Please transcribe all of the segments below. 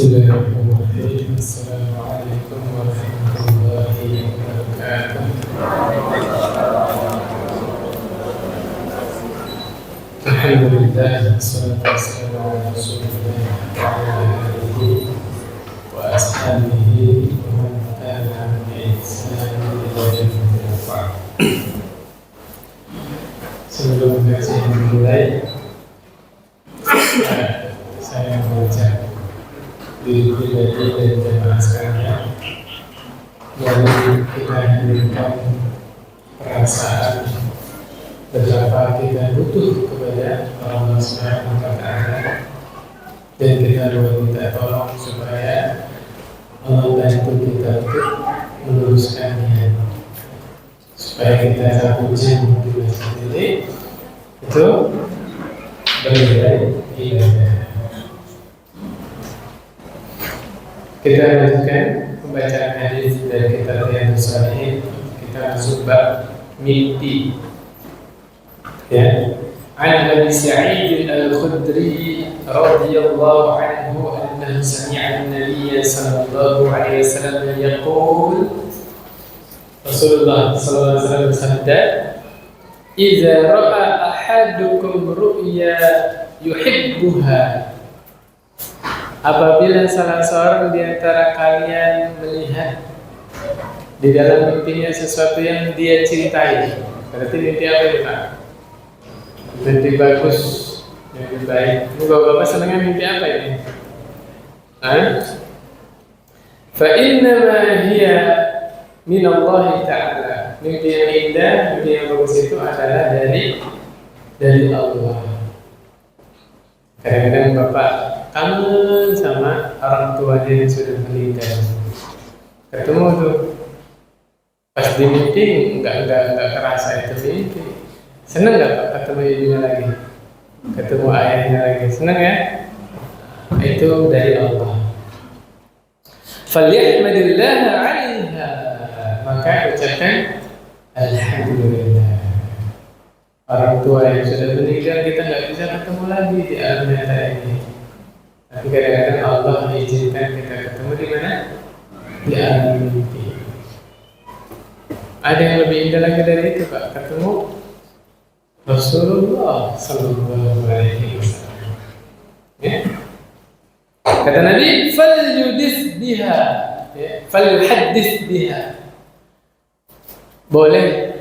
Bismillahirrahmanirrahim. Assalamualaikum warahmatullahi wabarakatuh. Alhamdulillah, wassalatu wassalamu ala Rasulillah wa ala alihi wa ashabihi wa man tabi'ahum bi ihsan ila yaumil qiyamah. Sebelum kajian dimulai, saya mengucap diri pribadi dan jemaah sekalian, mari kita hadirkan perasaan betapa kita butuh kepada Allah Subhanahu wa Ta'ala, dan kita meminta tolong supaya Allah bantu kita untuk meluruskannya, supaya kita satu jam di masjid ini itu beribadah ibadah. Kita lanjutkan pembacaan hadis dari kitab Riyadhus Shalihin. Kita masuk bab mimpi. Ya. An Abi Sa'id Al-Khudri radhiyallahu anhu annahu sami'a an-nabiy sallallahu alaihi wasallam yaqul, Rasulullah sallallahu alaihi wasallam bersabda, "Idza ra'a ahadukum ru'ya yuhibbuha." Apabila salah seorang di antara kalian melihat di dalam mimpinya sesuatu yang dia cintai, berarti mimpi apa itu, Pak? Mimpi bagus, mimpi baik. Ini bapak-bapak senangnya mimpi apa ini? Fa innama hiya min Allah Ta'ala. Mimpi yang indah, mimpi yang bagus itu adalah dari Allah. Kadang-kadang bapak kangen sama orang tuanya yang sudah meninggal. Ketemu tuh, pas di mimpi nggak kerasa itu mimpi. Seneng nggak Pak ketemu ibunya lagi, ketemu ayahnya lagi? Seneng ya? Itu dari Allah. Falyahmadillah 'alaiha. Maka ucapkan alhamdulillah. Orang tua yang sudah meninggal kita nggak bisa ketemu lagi di alam nyata ini. Tapi kadang-kadang Allah mengizinkan kita ketemu di mana? Di alam mimpi. Ada yang lebih indah lagi dari itu, Pak, ketemu Rasulullah sallallahu alaihi wasallam. Ya. Kata Nabi, "Falyudis biha." Ya, falyuhaddis biha. Boleh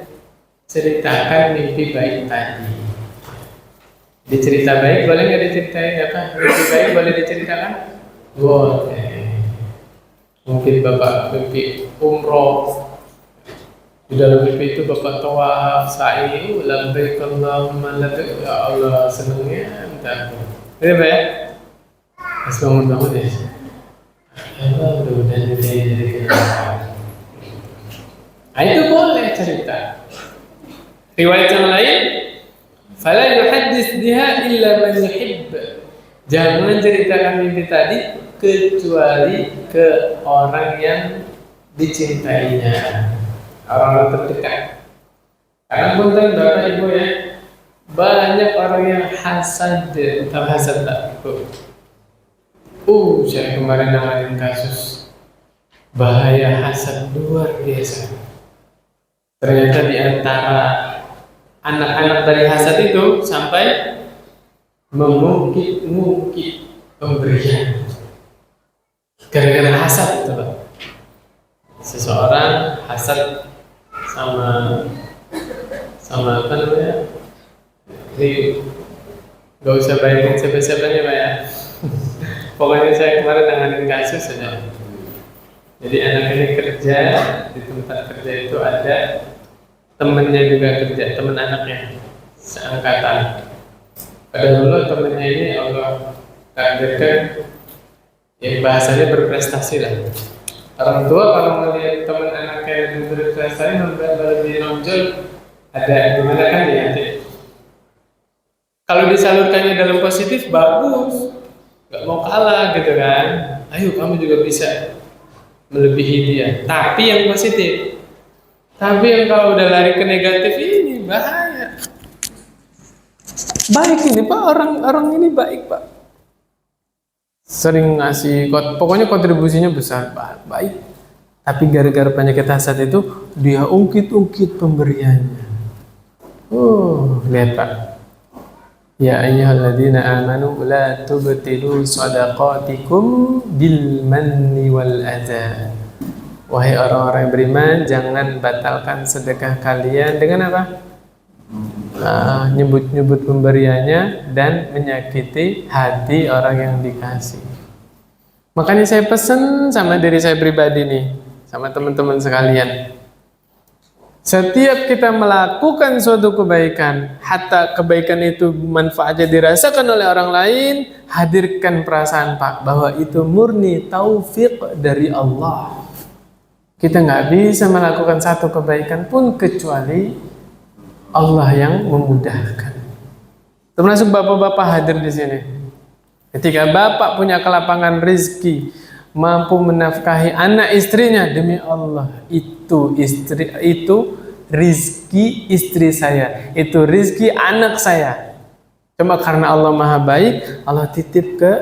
ceritakan mimpi baik tadi. Dicerita baik boleh nggak diceritain apa? Mimpi baik boleh diceritakan? Boleh. Mungkin bapak mimpi umroh, di dalam mimpi itu bapak tawaf, sa'i, labbaik Allahumma labbaik, ya Allah senangnya entah. Ini apa ya? Pas bangun ya. Allah mudah-mudahan jadi kenyataan. Itu boleh cerita. Riwayat yang lain, fala yuhaddits biha illa man yuhibb. Jangan ceritakan mimpi tadi kecuali ke orang yang dicintainya, orang terdekat. Karena punten Bapak Ibu ya, banyak orang yang hasad, tahu hasad tak? Saya kemarin nanganin kasus bahaya hasad luar biasa. Ternyata di antara anak-anak dari hasad itu sampai mengungkit-ungkit pemberian gara-gara hasad itu, Pak. Seseorang hasad sama apa namanya? Jadi gak usah bayangin siapa-siapanya, Pak ya. Pokoknya saya kemarin nanganin kasus saja. Jadi anak ini kerja di tempat kerja itu ada temennya juga kerja, teman anaknya seangkatan. Pada dulu temennya ini Allah takdirkan, ya bahasanya berprestasi lah. Orang tua kalau melihat teman anaknya yang berprestasi lebih nonjol, ada gimana kan ya? Kalau disalurkannya dalam positif bagus, nggak mau kalah gitu kan. Ayo kamu juga bisa melebihi dia. Tapi yang positif. Tapi yang kalau udah lari ke negatif ini bahaya. Baik ini Pak, orang ini baik Pak. sering ngasih, pokoknya kontribusinya besar, baik. Tapi gara-gara penyakit hasad itu dia ungkit-ungkit pemberiannya. Lihat Pak. Ya ayyuhalladzina amanu la tubtilu shadaqatikum bil manni wal adza. Wahai orang-orang yang beriman, jangan batalkan sedekah kalian dengan apa? Nyebut-nyebut pemberiannya dan menyakiti hati orang yang dikasih. Makanya saya pesan sama diri saya pribadi nih, sama teman-teman sekalian. Setiap kita melakukan suatu kebaikan, hatta kebaikan itu manfaatnya dirasakan oleh orang lain, hadirkan perasaan Pak bahwa itu murni taufik dari Allah. Kita nggak bisa melakukan satu kebaikan pun kecuali Allah yang memudahkan. Termasuk bapak-bapak hadir di sini. Ketika bapak punya kelapangan rezeki, mampu menafkahi anak istrinya, demi Allah itu rizki istri saya, itu rizki anak saya. Cuma karena Allah Maha Baik, Allah titip ke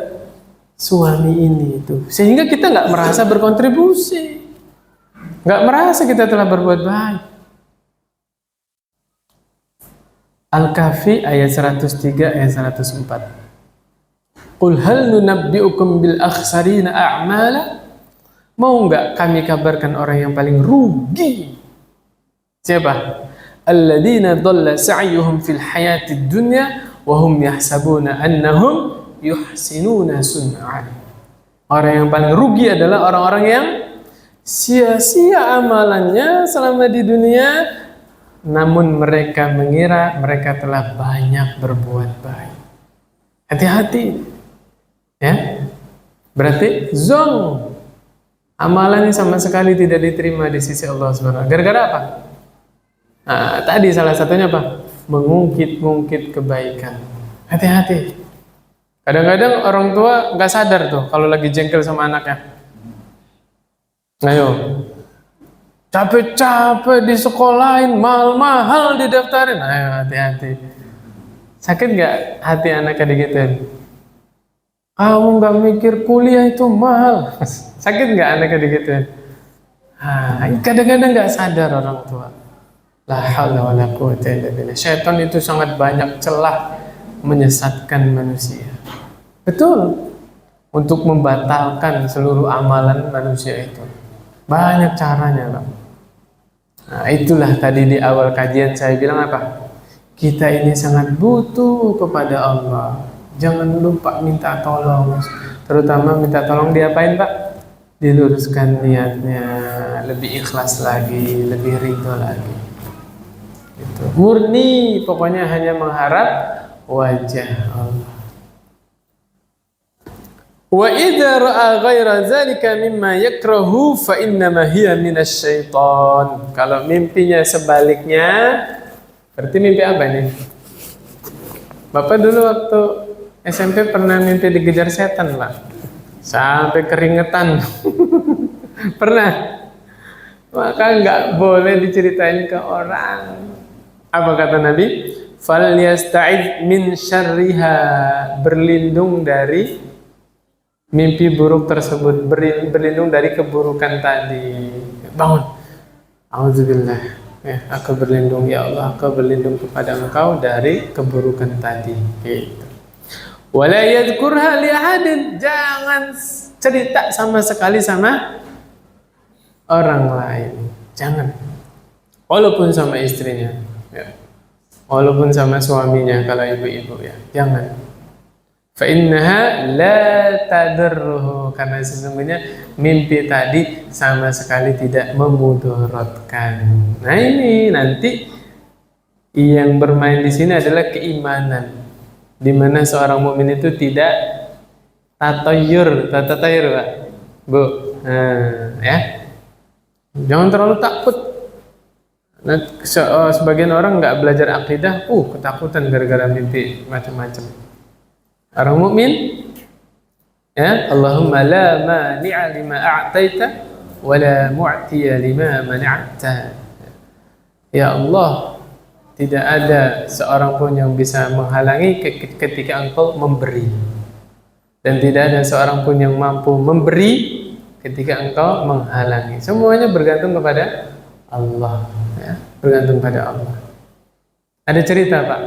suami ini itu, sehingga kita nggak merasa berkontribusi, nggak merasa kita telah berbuat baik. Al-Kahfi ayat 103 ayat 104. Qul hal nunabbi'ukum bil akhsarina a'mala? Mau enggak kami kabarkan orang yang paling rugi? Siapa? Alladzina dhalla sa'yuhum fil hayatid dunya wa hum yahsabuna annahum yuhsinuna sun'a. Orang yang paling rugi adalah orang-orang yang sia-sia amalannya selama di dunia, namun mereka mengira mereka telah banyak berbuat baik. Hati-hati. Ya, berarti zong, amalannya sama sekali tidak diterima di sisi Allah Subhanahu. Gara-gara apa? Nah, tadi salah satunya apa? Mengungkit-ungkit kebaikan. Hati-hati. Kadang-kadang orang tua nggak sadar tuh kalau lagi jengkel sama anaknya. Ayo, capek-capek di sekolahin, mahal-mahal didaftarin. Ayo, hati-hati. Sakit nggak hati anaknya digituin? Kamu nggak mikir kuliah itu mahal. Sakit nggak anaknya digituin? Kadang-kadang nggak sadar orang tua. La haula wala quwwata illa billah. Syaitan itu sangat banyak celah menyesatkan manusia. Betul. Untuk membatalkan seluruh amalan manusia itu. Banyak caranya, Pak. Nah, itulah tadi di awal kajian saya bilang apa? Kita ini sangat butuh kepada Allah. Jangan lupa minta tolong, terutama minta tolong diapain Pak? Diluruskan niatnya, lebih ikhlas lagi, lebih ridho lagi. Gitu. Murni, pokoknya hanya mengharap wajah Allah. Wa idza ra'a ghaira dzalika mimma yakrahu fa innama hiya minasyaiton. Kalau mimpinya sebaliknya, berarti mimpi apa nih? Bapak dulu waktu SMP pernah mimpi digejar setan Pak, sampai keringetan. Pernah? Maka nggak boleh diceritain ke orang. Apa kata Nabi? Fal yasta'id min syarriha, berlindung dari mimpi buruk tersebut, berlindung dari keburukan tadi. Bangun. Auzubillah. Aku berlindung ya Allah, aku berlindung kepada Engkau dari keburukan tadi. Gitu. Wala yadhkurha li ahadin, jangan cerita sama sekali sama orang lain. Jangan. Walaupun sama istrinya, ya. Walaupun sama suaminya kalau ibu-ibu ya. Jangan. Fa innaha la tadurruhu, karena sesungguhnya mimpi tadi sama sekali tidak memudaratkan. Nah, ini nanti yang bermain di sini adalah keimanan. Di mana seorang mukmin itu tidak tatayur Pak, Bu. Ya. Jangan terlalu takut. Nah, sebagian orang nggak belajar akidah, ketakutan gara-gara mimpi macam-macam. Orang mukmin, ya, Allahumma la mani'a lima a'taita wa la mu'tiya lima mana'ta. Ya Allah, tidak ada seorang pun yang bisa menghalangi ketika Engkau memberi, Dan tidak ada seorang pun yang mampu memberi ketika engkau menghalangi. Semuanya bergantung kepada Allah, ya, bergantung pada Allah. Ada cerita, Pak.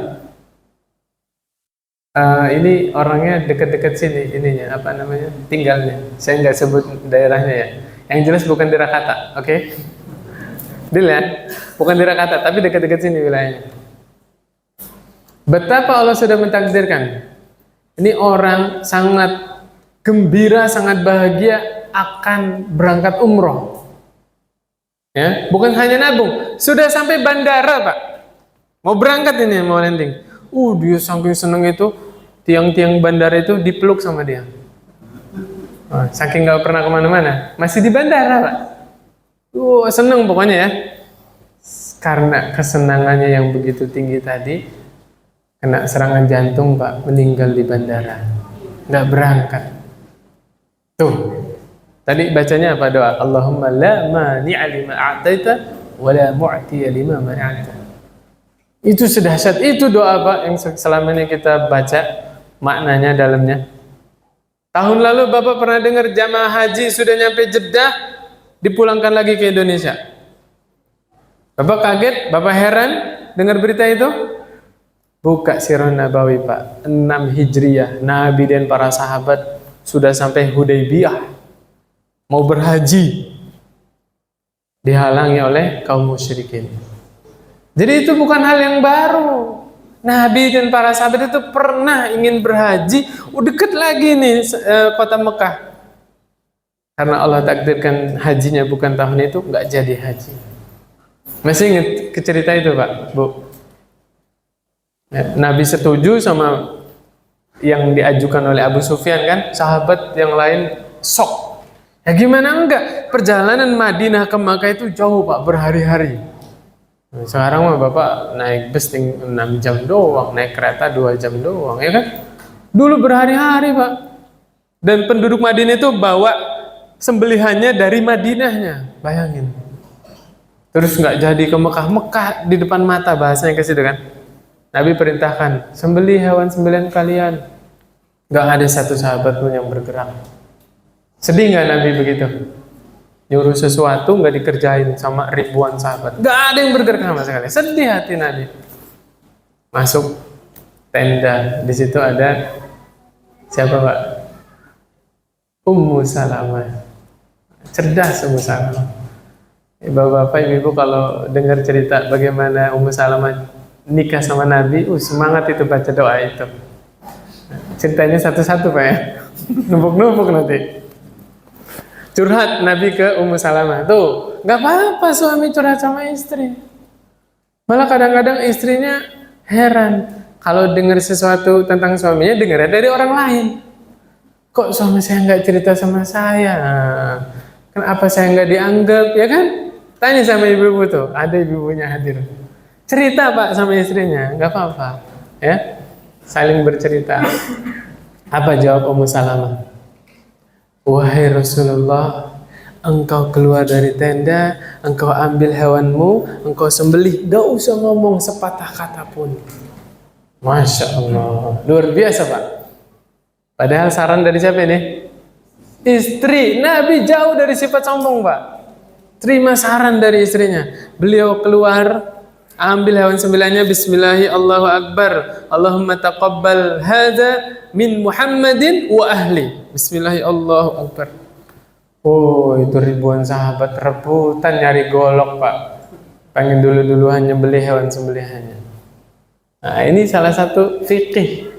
Ini orangnya dekat-dekat sini, ininya apa namanya, tinggalnya. Saya nggak sebut daerahnya ya. Yang jelas bukan di Rakata, oke? Deal ya, bukan di Rakata, tapi dekat-dekat sini wilayahnya. Betapa Allah sudah mentakdirkan. Ini orang sangat gembira, sangat bahagia akan berangkat umroh. Ya, bukan hanya nabung, sudah sampai bandara, Pak. Mau berangkat ini, mau landing. Dia saking seneng itu, tiang-tiang bandara itu dipeluk sama dia. Saking nggak pernah kemana-mana, masih di bandara, Pak. Seneng pokoknya ya. Karena kesenangannya yang begitu tinggi tadi, kena serangan jantung, Pak, meninggal di bandara, nggak berangkat. Tuh, tadi bacanya apa doa? Allahumma la mani'a lima a'taita wa la mu'tiya lima mana'ta. Itu sedahsyat itu doa, Pak, yang selama ini kita baca maknanya dalamnya. Tahun lalu Bapak pernah dengar jamaah haji sudah nyampe Jeddah dipulangkan lagi ke Indonesia. Bapak kaget, Bapak heran dengar berita itu? Buka Sirah Nabawi, Pak, 6 Hijriyah, Nabi dan para sahabat sudah sampai Hudaybiyah, mau berhaji, dihalangi oleh kaum musyrikin. Jadi itu bukan hal yang baru. Nabi dan para sahabat itu pernah ingin berhaji, dekat lagi nih kota Mekah. Karena Allah takdirkan hajinya bukan tahun itu, nggak jadi haji. Masih ingat cerita itu, Pak, Bu? Nabi setuju sama yang diajukan oleh Abu Sufyan kan, sahabat yang lain sok. Ya gimana enggak? Perjalanan Madinah ke Makkah itu jauh, Pak, berhari-hari. Sekarang mah Bapak naik bus 6 jam doang, naik kereta 2 jam doang, ya kan? Dulu berhari-hari, Pak. Dan penduduk Madinah itu bawa sembelihannya dari Madinahnya, bayangin. Terus nggak jadi ke Mekah, Mekah di depan mata, bahasanya ke situ kan. Nabi perintahkan, sembelih hewan sembelihan kalian. Gak ada satu sahabat pun yang bergerak. Sedih gak Nabi begitu? Nyuruh sesuatu gak dikerjain sama ribuan sahabat. Gak ada yang bergerak sama sekali. Sedih hati Nabi. Masuk tenda. Di situ ada siapa, Pak? Ummu Salamah. Cerdas Ummu Salamah. Bapak-bapak, ibu-ibu kalau dengar cerita bagaimana Ummu Salamah nikah sama Nabi, semangat itu baca doa itu. Ceritanya satu-satu, Pak, ya. Numpuk-numpuk nanti. Curhat Nabi ke Ummu Salamah. Tuh, gak apa-apa suami curhat sama istri. Malah kadang-kadang istrinya heran. Kalau dengar sesuatu tentang suaminya, dengarnya dari orang lain. Kok suami saya gak cerita sama saya? Kenapa saya gak dianggap? Ya kan? Tanya sama ibu-ibu tuh. Ada ibu-ibunya hadir. Cerita, Pak, sama istrinya, nggak apa-apa, ya, saling bercerita. Apa jawab Ummu Salamah? Wahai Rasulullah, engkau keluar dari tenda, engkau ambil hewanmu, engkau sembelih, gak usah ngomong sepatah kata pun. Masya Allah, luar biasa, Pak. Padahal saran dari siapa ini? Istri. Nabi jauh dari sifat sombong, Pak. Terima saran dari istrinya. Beliau keluar, ambil hewan sembelihannya, bismillahi Allahu Akbar, Allahumma taqabbal hadza min Muhammadin wa ahli. Bismillahi Allahu Akbar. Itu ribuan sahabat rebutan nyari golok, Pak. Pengen dulu-duluan nyembelih hewan sembelihannya. Nah, ini salah satu fikih.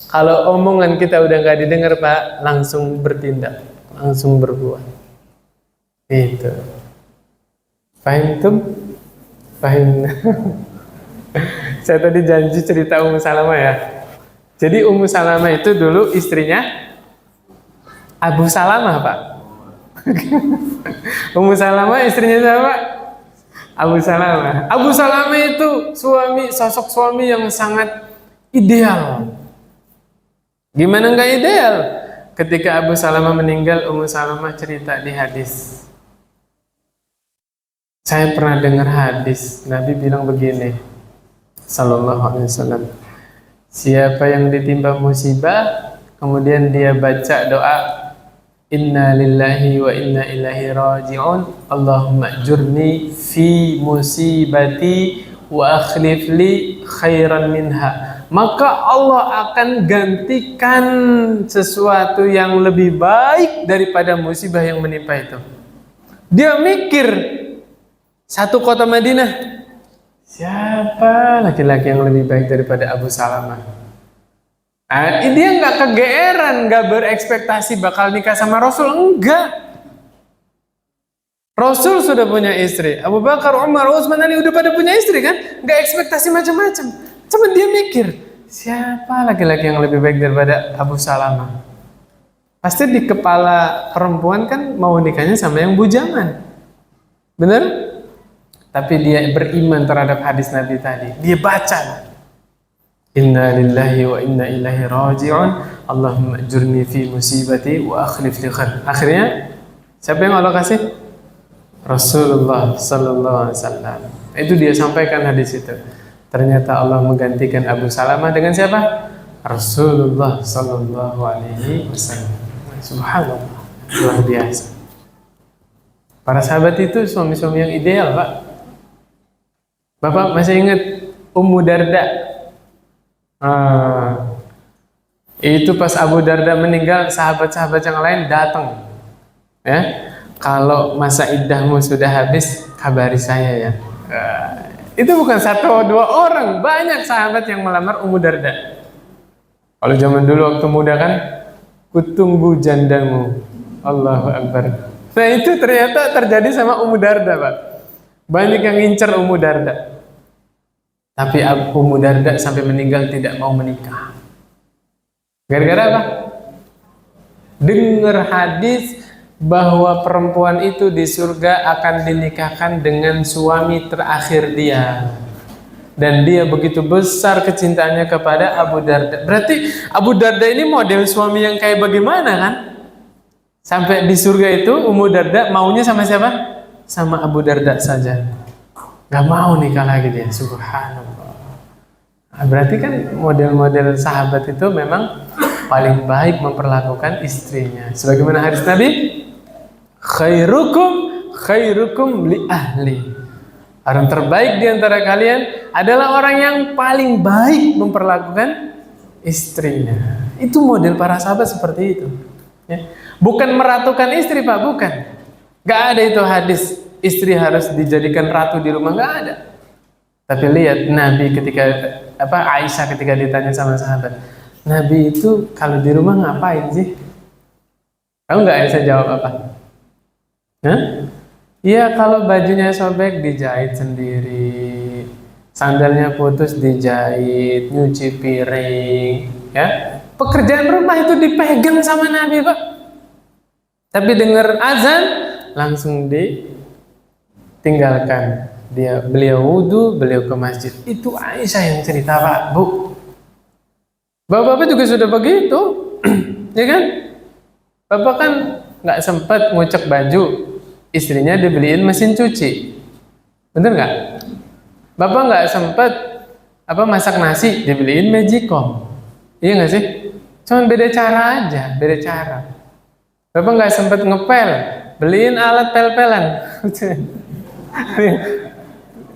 Kalau omongan kita udah nggak didengar, Pak, langsung bertindak, langsung berbuat. Itu. Paham tuh? Paham. Saya tadi janji cerita Ummu Salamah ya. Jadi Ummu Salamah itu dulu istrinya Abu Salamah, Pak. Ummu Salamah istrinya siapa? Abu Salamah. Abu Salamah itu sosok suami yang sangat ideal. Gimana nggak ideal? Ketika Abu Salamah meninggal, Ummu Salamah cerita di hadis. Saya pernah dengar hadis, Nabi bilang begini, Sallallahu Alaihi Wasallam, siapa yang ditimpa musibah, kemudian dia baca doa inna lillahi wa inna ilaihi raji'un, Allahumma ajurni fi musibati wa akhlif li khairan minha, maka Allah akan gantikan sesuatu yang lebih baik daripada musibah yang menimpa itu. Dia mikir, satu kota Madinah, siapa laki-laki yang lebih baik daripada Abu Salamah? Dia nggak kegeeran, nggak berekspektasi bakal nikah sama Rasul, enggak. Rasul sudah punya istri, Abu Bakar, Umar, Utsman, Ali udah pada punya istri kan, nggak ekspektasi macam-macam. Cuma dia mikir, siapa laki-laki yang lebih baik daripada Abu Salamah? Pasti di kepala perempuan kan mau nikahnya sama yang bujangan, bener? Tapi dia beriman terhadap hadis Nabi tadi, dia baca. Inna lillahi wa inna ilaihi raji'un, Allahumma ajurni fi musibati wa akhlif li khair. Akhirnya siapa yang Allah kasih? Rasulullah sallallahu alaihi wasallam. Itu dia sampaikan hadis itu. Ternyata Allah menggantikan Abu Salamah dengan siapa? Rasulullah sallallahu alaihi wasallam. Subhanallah, luar biasa. Para sahabat itu suami-suami yang ideal, Pak. Bapak masih ingat Ummu Darda? Itu pas Abu Darda meninggal, sahabat-sahabat yang lain datang, ya, kalau masa iddahmu sudah habis kabari saya ya. Itu bukan satu dua orang, banyak sahabat yang melamar Ummu Darda. Kalau zaman dulu waktu muda kan, kutunggu jandamu, Allahu Akbar. Nah itu ternyata terjadi sama Ummu Darda, Pak. Banyak yang ngincer Ummu Darda. Tapi Ummu Darda sampai meninggal tidak mau menikah. Gara-gara apa? Dengar hadis bahwa perempuan itu di surga akan dinikahkan dengan suami terakhir dia. Dan dia begitu besar kecintaannya kepada Abu Darda. Berarti Abu Darda ini model suami yang kayak bagaimana kan? Sampai di surga itu Ummu Darda maunya sama siapa? Sama Abu Darda saja. Gak mau nikah lagi dia. Subhanallah. Nah, berarti kan model-model sahabat itu memang paling baik memperlakukan istrinya. Sebagaimana hadis Nabi, khairukum li ahli. Orang terbaik di antara kalian adalah orang yang paling baik memperlakukan istrinya. Itu model para sahabat seperti itu. Ya. Bukan meratukan istri, Pak, bukan. Gak ada itu hadis istri harus dijadikan ratu di rumah, gak ada. Tapi lihat Nabi ketika Aisyah ketika ditanya sama sahabat, Nabi itu kalau di rumah ngapain sih? Tahu nggak Aisyah jawab apa? Iya, kalau bajunya sobek dijahit sendiri, sandalnya putus dijahit, nyuci piring, ya. Pekerjaan rumah itu dipegang sama Nabi, Pak. Tapi dengar azan langsung ditinggalkan. Beliau wudu, beliau ke masjid. Itu Aisyah yang cerita, Pak, Bu. Bapak juga sudah begitu, ya kan? Bapak kan nggak sempat ngucek baju, istrinya dibeliin mesin cuci, bener nggak? Bapak nggak sempat masak nasi, dibeliin Magicom, iya nggak sih? Cuman beda cara aja, beda cara. Bapak nggak sempat ngepel, beliin alat pel-pelan.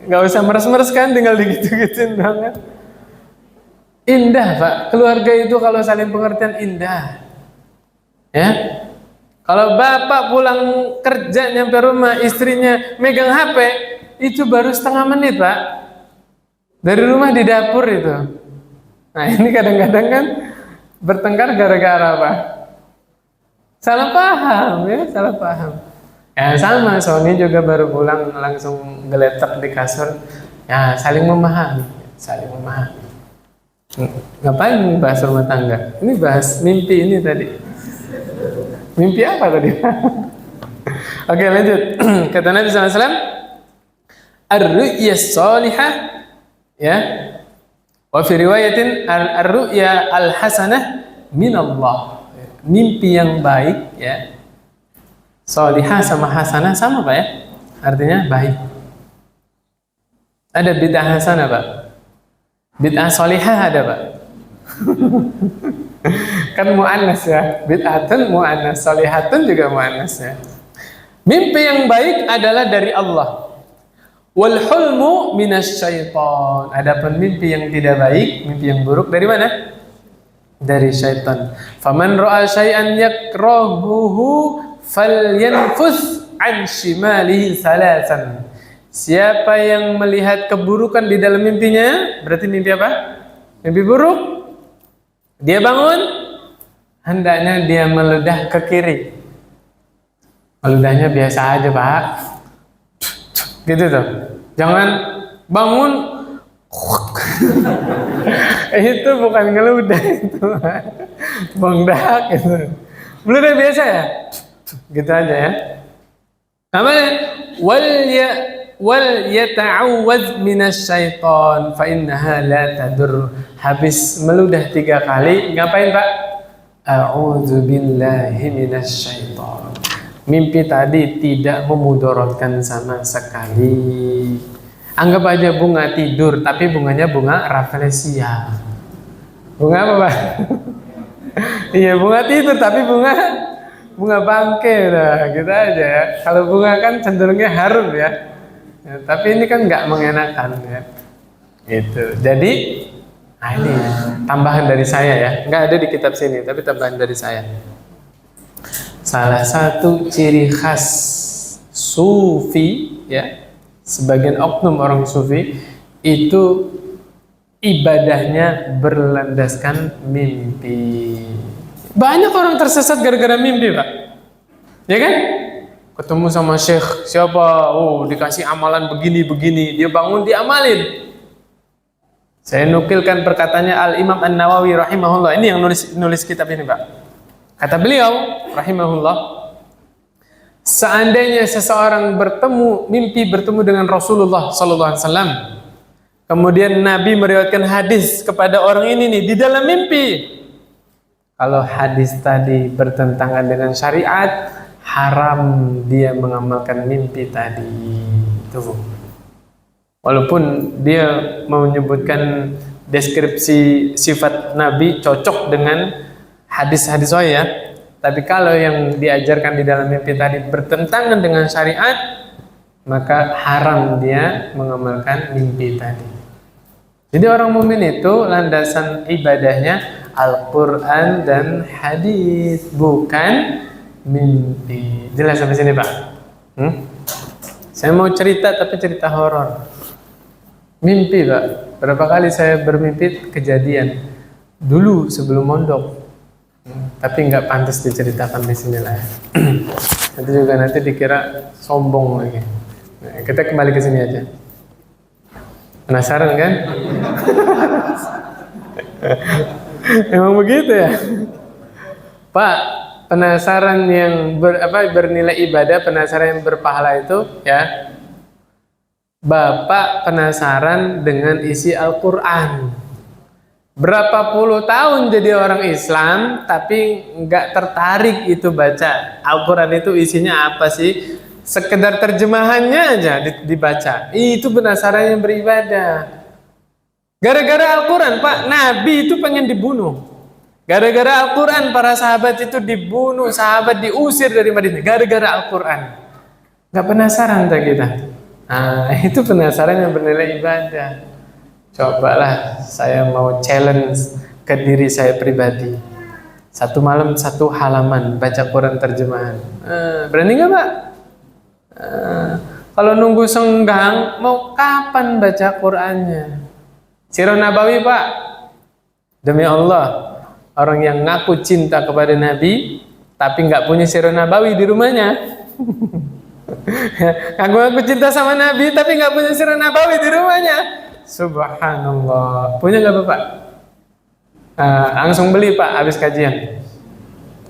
Nggak usah meres-meres kan, tinggal digitu-gituin banget. Indah, Pak. Keluarga itu kalau saling pengertian indah. Ya. Kalau bapak pulang kerja nyampe rumah, istrinya megang HP, itu baru setengah menit, Pak. Dari rumah di dapur itu. Nah, ini kadang-kadang kan bertengkar gara-gara apa? Salah paham, ya, salah paham. Ya sama, Sony juga baru pulang langsung geletak di kasur. Ya saling memahami, saling memahami. Ngapain bahas rumah tangga? Ini bahas mimpi ini tadi. Mimpi apa tadi? Oke, lanjut. Kata Nabi SAW, ar-ru'ya sholihah, ya. Wa fi riwayatin ar-ru'ya al-hasanah min Allah. Mimpi yang baik, ya. Sholihah sama hasanah sama, Pak, ya. Artinya baik. Ada bid'ah hasanah, Pak. Bid'ah sholihah ada, Pak. Kan mu'annas ya, bid'atun mu'annas, solihatun juga mu'annas ya. Mimpi yang baik adalah dari Allah. Wal hulmu minasyaiton. Adapun mimpi yang tidak baik, mimpi yang buruk dari mana? Dari syaitan. Faman ra'a syai'an yakrahuhu falyanfus an shimalihi salasan. Siapa yang melihat keburukan di dalam mimpinya, berarti mimpi apa? Mimpi buruk. Dia bangun, hendaknya dia meludah ke kiri. Meludahnya biasa aja, Pak. Gitu tuh. Jangan bangun. Itu bukan ngeludah itu. Bongdak gitu. Meludah biasa ya? Gitu aja ya. Namanya wal yata'awwadz minasyaiton fa innaha la tadur. Habis meludah 3 kali, ngapain, Pak? A'udzubillahi minasyaiton. Mimpi tadi tidak memudaratkan sama sekali. Anggap aja bunga tidur, tapi bunganya bunga rafflesia. Bunga apa, Pak? Iya, bunga tidur, tapi bunga bangke, nah, gitu aja ya. Kalau bunga kan cenderungnya harum ya. Tapi ini kan nggak mengenakan ya. Itu. Jadi, ini tambahan dari saya ya. Nggak ada di kitab sini, tapi tambahan dari saya. Salah satu ciri khas sufi ya, sebagian oknum orang sufi itu ibadahnya berlandaskan mimpi. Banyak orang tersesat gara-gara mimpi, Pak. Ya kan? Ketemu sama syekh siapa, dikasih amalan begini-begini, dia bangun diamalin. Saya nukilkan perkataannya Al-Imam An-Nawawi rahimahullah. Ini yang nulis kitab ini, Pak. Kata beliau rahimahullah, seandainya seseorang mimpi bertemu dengan Rasulullah sallallahu alaihi wasallam, kemudian Nabi meriwayatkan hadis kepada orang ini nih di dalam mimpi. Kalau hadis tadi bertentangan dengan syariat, haram dia mengamalkan mimpi tadi. Tuh. Walaupun dia menyebutkan deskripsi sifat Nabi cocok dengan hadis-hadis ya, tapi kalau yang diajarkan di dalam mimpi tadi bertentangan dengan syariat, maka haram dia mengamalkan mimpi tadi. Jadi orang mukmin itu landasan ibadahnya Al-Quran dan hadis, bukan mimpi. Jelas sampai sini, Pak? Saya mau cerita, tapi cerita horor. Mimpi, Pak. Berapa kali saya bermimpi kejadian dulu sebelum mondok. Tapi nggak pantas diceritakan di sini lah. Nanti juga dikira sombong lagi. Nah, kita kembali ke sini aja. Penasaran kan? Emang begitu ya, Pak? Penasaran yang bernilai ibadah, penasaran yang berpahala itu ya. Bapak penasaran dengan isi Al-Quran. Berapa puluh tahun jadi orang Islam, tapi nggak tertarik itu baca Al-Quran itu isinya apa sih? Sekedar terjemahannya aja dibaca. Itu penasaran yang beribadah. Gara-gara Al-Quran, Pak, Nabi itu pengen dibunuh. Gara-gara Al-Quran, para sahabat itu dibunuh, sahabat diusir dari Madinah. Gara-gara Al-Quran. Nggak penasaran tak kita? Nah, itu penasaran yang bernilai ibadah. Cobalah saya mau challenge ke diri saya pribadi. 1 malam 1 halaman baca Quran terjemahan. Berani nggak, Pak? Kalau nunggu senggang, mau kapan baca Qurannya? Sirah Nabawi, Pak. Demi Allah, orang yang ngaku cinta kepada Nabi, tapi nggak punya Sirah Nabawi di rumahnya. Ngaku cinta sama Nabi, tapi nggak punya Sirah Nabawi di rumahnya. Subhanallah. Punya nggak, Bapak? Langsung beli, Pak, habis kajian.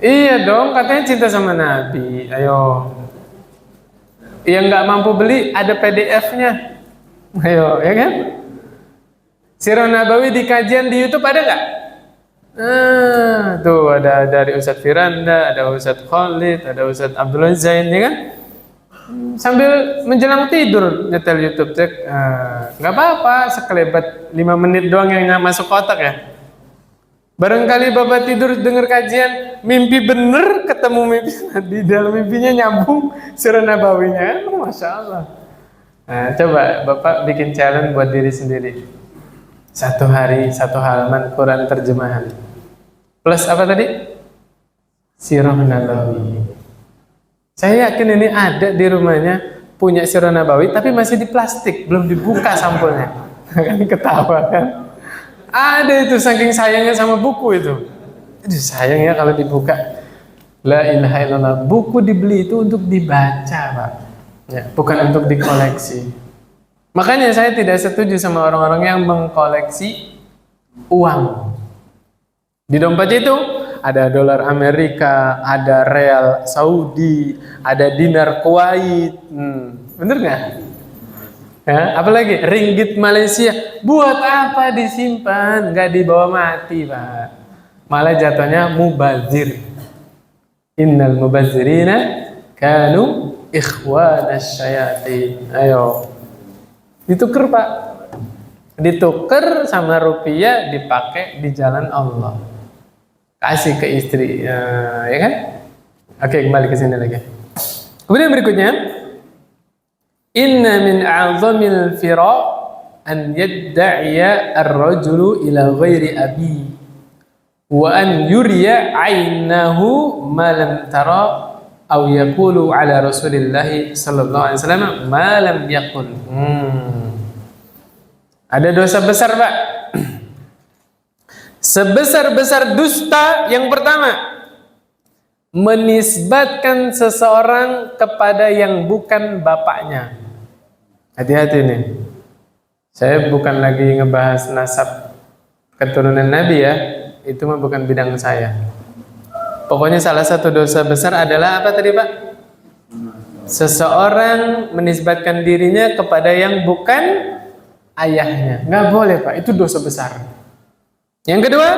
Iya dong, katanya cinta sama Nabi. Ayo. Yang nggak mampu beli, ada PDF-nya. Ayo, ya kan? Sirah Nabawi di kajian di YouTube ada nggak? Tuh ada dari Ustadz Firanda, ada Ustadz Khalid, ada Ustadz Abdullah Zain, ya kan? Sambil menjelang tidur nyetel YouTube, cek. Nggak apa-apa, sekelebat 5 menit doang yang nggak masuk otak ya. Barangkali Bapak tidur dengar kajian, mimpi bener, ketemu mimpi di dalam mimpinya nyambung surah nabawinya, Masya Allah. Nah, coba Bapak bikin challenge buat diri sendiri. 1 hari 1 halaman Quran terjemahan. Plus apa tadi? Sirah Nabawi. Saya yakin ini ada di rumahnya punya sirah Nabawi, tapi masih di plastik, belum dibuka sampulnya. Kan ketawa kan? Ada itu saking sayangnya sama buku itu. Itu sayangnya kalau dibuka. La ilaha illallah. Buku dibeli itu untuk dibaca, Pak. Ya, bukan untuk dikoleksi. Makanya saya tidak setuju sama orang-orang yang mengkoleksi uang. Di dompet itu ada dolar Amerika, ada real Saudi, ada dinar Kuwait. Bener nggak? Ya, apalagi ringgit Malaysia. Buat apa disimpan? Nggak dibawa mati, Pak. Malah jatuhnya mubazir. Innal mubazirina kanu ikhwanas syayatin. Ayo. Ditukar, Pak. Ditukar sama rupiah dipakai di jalan Allah. Kasih ke istri, ya kan? Oke, kembali ke sini lagi. Kemudian berikutnya, inna min a'zamil fira an yadda'iya ar-rajulu ila ghairi abi wa an yuriya 'ainahu ma lam tara aw yaqulu ala Rasulillah sallallahu alaihi wasallam ma lam yaqul. Ada dosa besar, Pak. Sebesar-besar dusta yang pertama, menisbatkan seseorang kepada yang bukan bapaknya. Hati-hati nih. Saya bukan lagi ngebahas nasab keturunan Nabi ya. Itu mah bukan bidang saya. Pokoknya salah satu dosa besar adalah apa tadi, Pak? Seseorang menisbatkan dirinya kepada yang bukan ayahnya. Nggak boleh, Pak. Itu dosa besar. Yang kedua,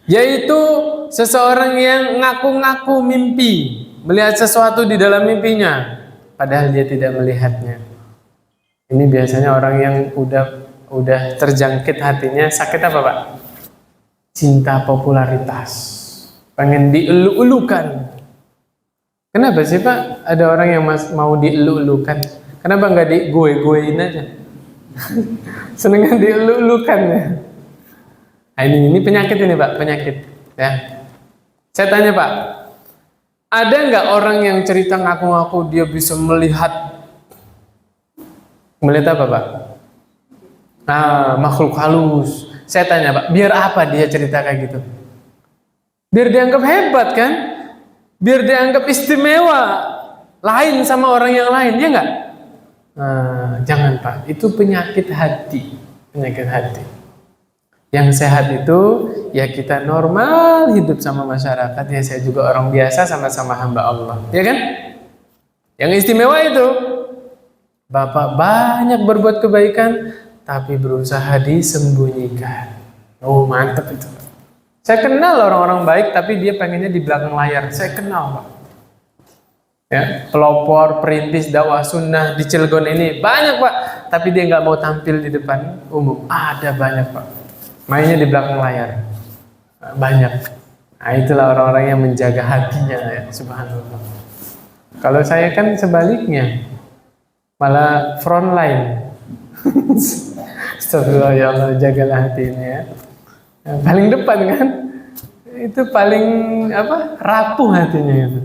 yaitu seseorang yang ngaku-ngaku mimpi, melihat sesuatu di dalam mimpinya, padahal dia tidak melihatnya. Ini biasanya orang yang udah terjangkit hatinya, sakit apa, Pak? Cinta popularitas, pengen dielu-elukan. Kenapa sih, Pak? Ada orang yang mau dielu-elukan. Kenapa nggak digue-guein aja? Senengnya dielu-elukan ya. Nah, ini penyakit ini, Pak, penyakit. Ya. Saya tanya, Pak, ada nggak orang yang cerita ngaku-ngaku dia bisa melihat apa, Pak? Nah, makhluk halus. Saya tanya, Pak, biar apa dia cerita kayak gitu? Biar dianggap hebat kan? Biar dianggap istimewa, lain sama orang yang lain, ya nggak? Nah, jangan, Pak. Itu penyakit hati, penyakit hati. Yang sehat itu ya kita normal hidup sama masyarakat, ya saya juga orang biasa sama-sama hamba Allah, ya kan? Yang istimewa itu Bapak banyak berbuat kebaikan tapi berusaha disembunyikan. Oh, mantap itu. Saya kenal orang-orang baik tapi dia pengennya di belakang layar. Saya kenal, Pak. Ya, pelopor, perintis dakwah sunnah di Cilegon ini banyak, Pak, tapi dia nggak mau tampil di depan umum. Ada banyak, Pak. Mainnya di belakang layar. Banyak. Nah, itulah orang-orang yang menjaga hatinya, ya, subhanallah. Kalau saya kan sebaliknya, malah front line. Astagfirullah, ya Allah, jagalah hati ini ya. Yang paling depan kan, itu paling rapuh hatinya itu.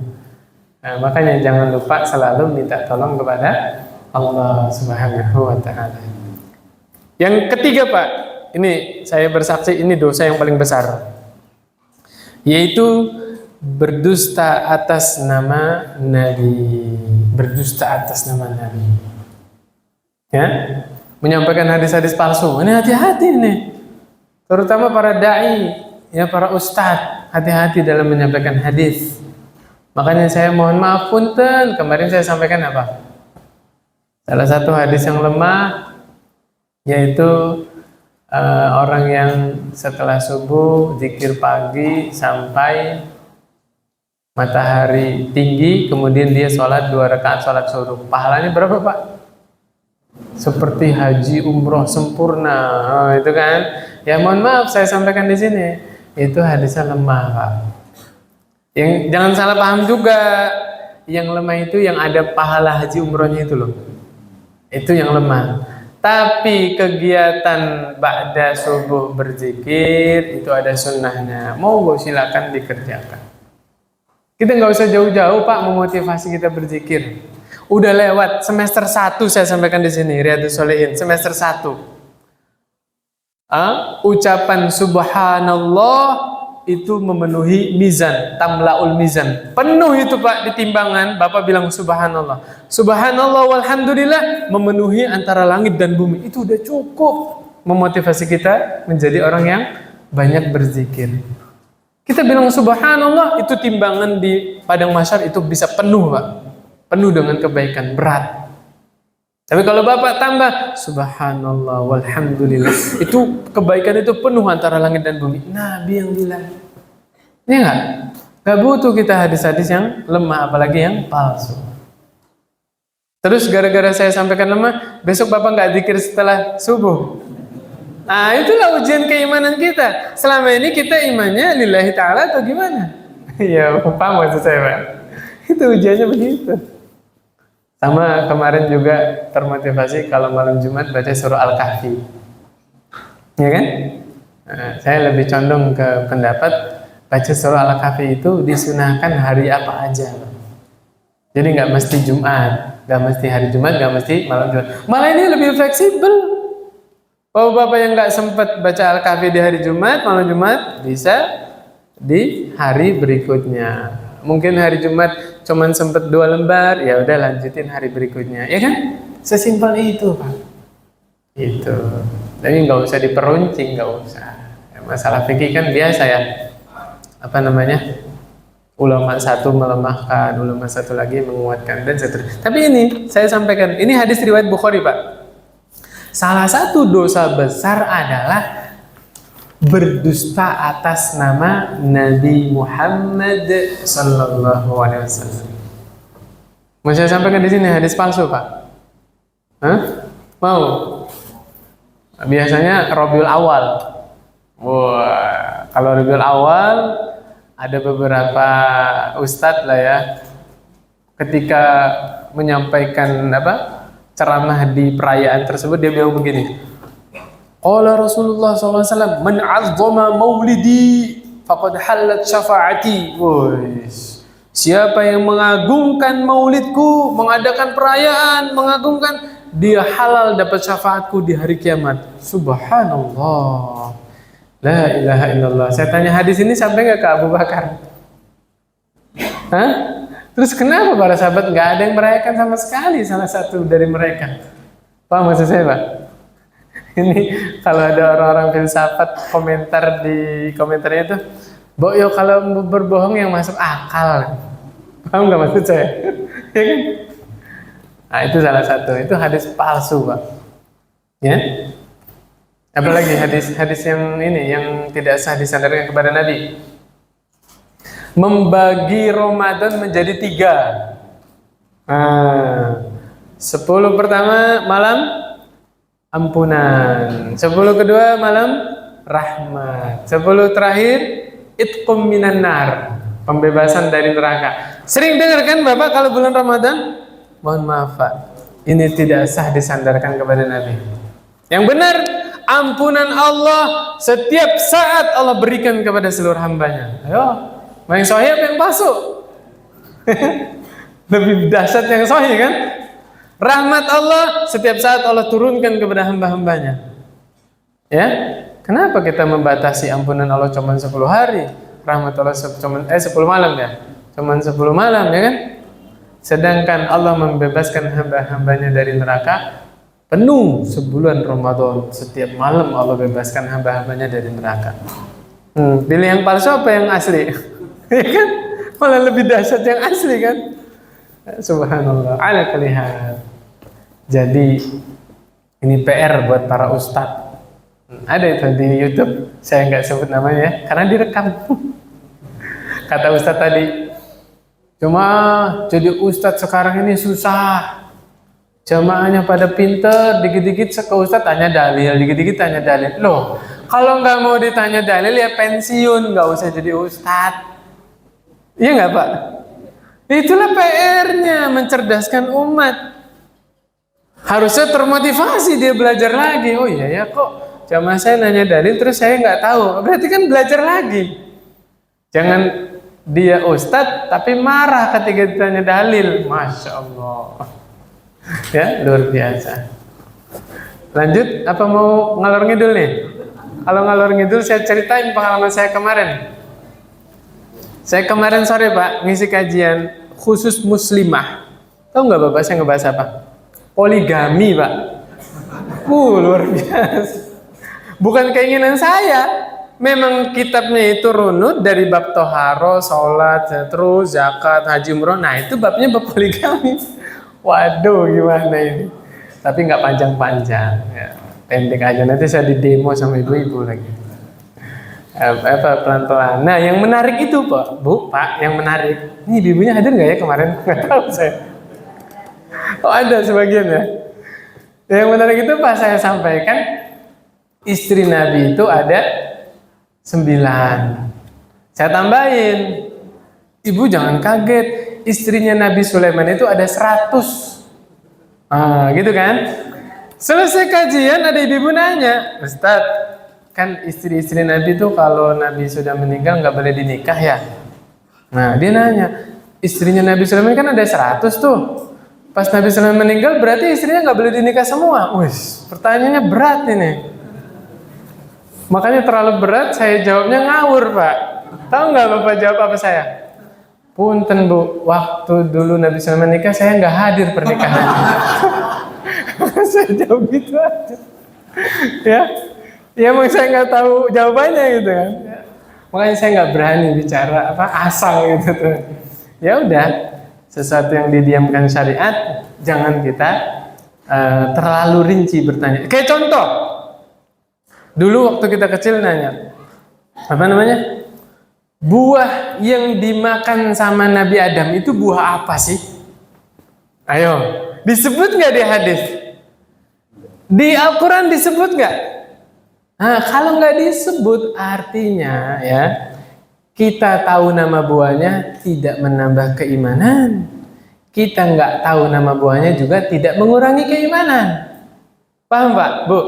Nah, makanya jangan lupa selalu minta tolong kepada Allah Subhanahu wa Ta'ala. Yang ketiga, Pak, ini saya bersaksi ini dosa yang paling besar, yaitu berdusta atas nama Nabi. Berdusta atas nama Nabi, ya, menyampaikan hadis-hadis palsu. Ini hati-hati nih, terutama para dai, ya, para ustadz, hati-hati dalam menyampaikan hadis. Makanya saya mohon maaf punten, kemarin saya sampaikan apa? Salah satu hadis yang lemah, yaitu orang yang setelah subuh zikir pagi sampai matahari tinggi, kemudian dia sholat 2 rakaat sholat subuh. Pahalanya berapa, Pak? seperti haji umroh sempurna. Oh, itu kan. Ya mohon maaf saya sampaikan di sini. Itu hadisnya lemah, Pak. Yang jangan salah paham juga. Yang lemah itu yang ada pahala haji umrohnya itu loh. Itu yang lemah. Tapi kegiatan ba'da subuh berzikir itu ada sunnahnya. Mau silakan dikerjakan. Kita nggak usah jauh-jauh Pak memotivasi kita berzikir. Udah lewat semester 1 saya sampaikan di sini Riyadhus Shalihin semester 1. Ucapan subhanallah itu memenuhi mizan, tamlaul mizan. Penuh itu Pak di timbangan, Bapak bilang subhanallah. Subhanallah walhamdulillah memenuhi antara langit dan bumi. Itu udah cukup memotivasi kita menjadi orang yang banyak berzikir. Kita bilang subhanallah, itu timbangan di padang mahsyar itu bisa penuh Pak. Penuh dengan kebaikan, berat. Tapi kalau Bapak tambah subhanallah walhamdulillah, itu kebaikan itu penuh antara langit dan bumi. Nabi yang bilang. Ini enggak butuh kita hadis-hadis yang lemah, apalagi yang palsu. Terus gara-gara saya sampaikan lemah, besok Bapak nggak zikir setelah subuh. Nah, itulah ujian keimanan kita. Selama ini kita imannya lillahi ta'ala atau gimana? Ya, paham maksud saya Pak. Itu ujiannya begitu. Sama kemarin juga termotivasi kalau malam Jumat baca surah Al-Kahfi. Ya kan? Nah, saya lebih condong ke pendapat baca surah Al-Kahfi itu disunahkan hari apa aja. Jadi nggak mesti Jumat, nggak mesti hari Jumat, nggak mesti malam Jumat. Malah ini lebih fleksibel. Bapak-bapak yang nggak sempat baca Al-Kahfi di hari Jumat, malam Jumat bisa di hari berikutnya. Mungkin hari Jumat cuman sempat 2 lembar, ya udah lanjutin hari berikutnya, ya kan? Sesimpel itu Pak. Itu. Tapi nggak usah diperuncing, nggak usah. Ya, masalah fikih kan biasa ya. Apa namanya? Ulama satu melemahkan, ulama satu lagi menguatkan dan seterusnya. Tapi ini saya sampaikan, ini hadis riwayat Bukhari Pak. Salah satu dosa besar adalah berdusta atas nama Nabi Muhammad sallallahu alaihi wasallam. Mau saya sampaikan di sini hadis palsu, Pak? Hah? Mau? Biasanya Rabiul Awal. Wah, kalau Rabiul Awal ada beberapa ustadz lah ya. Ketika menyampaikan ceramah di perayaan tersebut dia bilang begini. Qala Rasulullah SAW, man azzama maulidi faqad halat syafaati. Siapa yang mengagungkan maulidku, mengadakan perayaan, mengagungkan, dia halal dapat syafaatku di hari kiamat. Subhanallah. La ilaha illallah. Saya tanya hadis ini sampai nggak ke Abu Bakar? Hah? Terus kenapa para sahabat nggak ada yang merayakan sama sekali salah satu dari mereka? Paham maksud saya Pak? Ini kalau ada orang-orang filsafat komentar di komentarnya itu, Boyo kalau berbohong yang masuk akal. Paham nggak maksud saya? Ya kan? Nah itu salah satu, itu hadis palsu Pak. Ya? Apalagi hadis yang ini yang tidak sah disandarkan kepada Nabi. Membagi Ramadan menjadi 3. 10 pertama malam ampunan, 10 kedua malam rahmat, 10 terakhir itqum minan nar, pembebasan dari neraka. Sering dengar kan Bapak kalau bulan Ramadan? Mohon maaf Pak, ini tidak sah disandarkan kepada Nabi. Yang benar, ampunan Allah setiap saat Allah berikan kepada seluruh hambanya. Ayo, yang sahih apa yang palsu? Lebih dahsyat yang sahih kan? Rahmat Allah setiap saat Allah turunkan kepada hamba-hambanya. Ya, kenapa kita membatasi ampunan Allah cuma 10 hari, rahmat Allah cuma 10 malam ya, cuma 10 malam ya kan? Sedangkan Allah membebaskan hamba-hambanya dari neraka penuh sebulan Ramadan, setiap malam Allah bebaskan hamba-hambanya dari neraka. Pilih yang palsu apa yang asli? Ya kan? Malah lebih dahsyat yang asli kan? Subhanallah. Ala kulli hal. Jadi ini PR buat para ustadz. Ada itu di YouTube, saya nggak sebut namanya ya, karena direkam. Kata ustadz tadi, cuma jadi ustadz sekarang ini susah. Jamaahnya pada pinter, dikit-dikit ke Ustadz tanya dalil, dikit-dikit tanya dalil. Loh, kalau nggak mau ditanya dalil ya pensiun, nggak usah jadi Ustadz. Iya nggak Pak? Itulah PR-nya, mencerdaskan umat. Harusnya termotivasi dia belajar lagi. Oh iya ya kok jamaah saya nanya dalil terus saya nggak tahu. Berarti kan belajar lagi. Jangan dia Ustadz tapi marah ketika ditanya dalil. Masya Allah. Ya, luar biasa. Lanjut, apa mau ngalor ngidul nih? Kalau ngalor ngidul saya ceritain pengalaman saya kemarin. Saya kemarin sore Pak ngisi kajian khusus muslimah. Tahu nggak Bapak saya ngebahas apa? Poligami Pak. Luar biasa. Bukan keinginan saya. Memang kitabnya itu runut dari bab toharo, sholat, terus zakat, haji umroh. Nah itu babnya bab poligami. Waduh gimana ini. Tapi nggak panjang-panjang ya. Pendek aja, nanti saya di demo sama ibu-ibu lagi. Pelan-pelan. Nah yang menarik itu Pak, yang menarik. Ini ibu-ibunya hadir nggak ya kemarin? Nggak tahu saya. Oh ada sebagian ya. Yang menarik itu Pak saya sampaikan, istri Nabi itu ada 9. Saya tambahin, ibu jangan kaget, istrinya Nabi Sulaiman itu ada 100. Gitu kan? Selesai kajian ada ibu-ibu nanya, Ustadz, kan istri-istri Nabi itu kalau Nabi sudah meninggal nggak boleh dinikah ya? Nah dia nanya, istrinya Nabi Sulaiman kan ada 100 tuh. Pas Nabi Sulaiman meninggal berarti istrinya nggak boleh dinikah semua. Wih, pertanyaannya berat ini. Makanya terlalu berat saya jawabnya ngawur Pak. Tahu nggak Bapak jawab apa saya? Punten Bu, waktu dulu Nabi Sulaiman nikah saya nggak hadir pernikahan. Saya jawab gitu aja. Ya emang saya nggak tahu jawabannya gitu kan. Makanya saya nggak berani bicara asal gitu tuh. Ya udah, sesuatu yang didiamkan syariat jangan kita terlalu rinci bertanya. Kayak contoh, dulu waktu kita kecil nanya, apa namanya? Buah yang dimakan sama Nabi Adam itu buah apa sih? Ayo, disebut nggak di hadis? Di Al-Quran disebut nggak? Nah, kalau nggak disebut artinya ya kita tahu nama buahnya tidak menambah keimanan. Kita nggak tahu nama buahnya juga tidak mengurangi keimanan. Paham Pak, Bu?